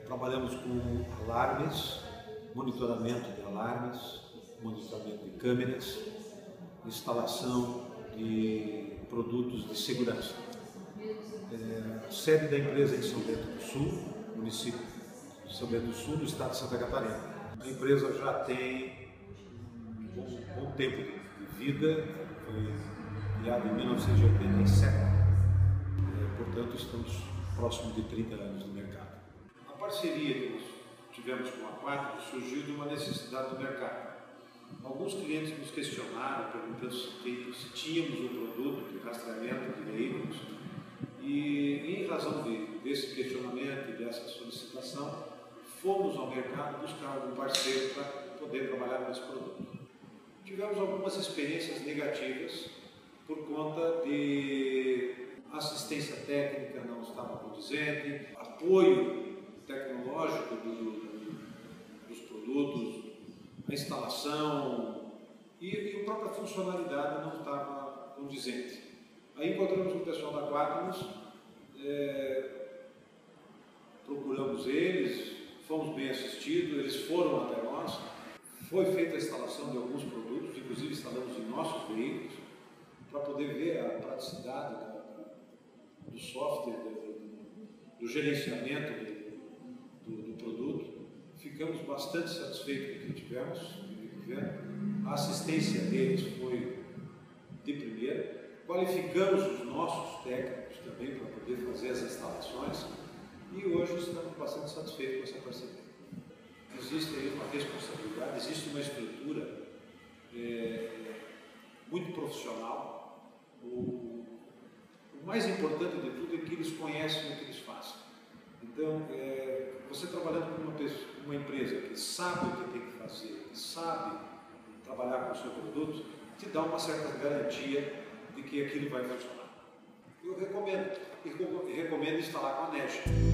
Trabalhamos com alarmes, monitoramento de alarmes, monitoramento de câmeras, instalação de produtos de segurança. A sede da empresa é em São Bento do Sul, município de São Bento do Sul, no estado de Santa Catarina. A empresa já tem um bom tempo de vida, foi criada em 1987, portanto estamos próximo de 30 anos no mercado. A parceria que nós tivemos com a Quatro surgiu de uma necessidade do mercado. Alguns clientes nos questionaram, perguntando se tínhamos um produto de rastreamento de veículos e, em razão desse questionamento e dessa solicitação, fomos ao mercado buscar algum parceiro para poder trabalhar com esse produto. Tivemos algumas experiências negativas por conta de assistência técnica não estava condizente, apoio tecnológico dos produtos, a instalação e a própria funcionalidade não estava condizente. Aí encontramos o pessoal da Quatnos, procuramos eles, fomos bem assistidos, eles foram até nós, foi feita a instalação de alguns produtos, inclusive instalamos em nossos veículos, para poder ver a praticidade do software, do gerenciamento do produto. Ficamos bastante satisfeitos com o que tivemos. A assistência deles foi de primeira. Qualificamos os nossos técnicos também para poder fazer as instalações e hoje estamos bastante satisfeitos com essa parceria. Existe aí uma responsabilidade, existe uma estrutura muito profissional. O mais importante de tudo é que eles conhecem o que eles fazem. Então, você trabalhando com uma empresa que sabe o que tem que fazer, que sabe trabalhar com o seu produto, te dá uma certa garantia de que aquilo vai funcionar. Eu recomendo instalar com a NEG.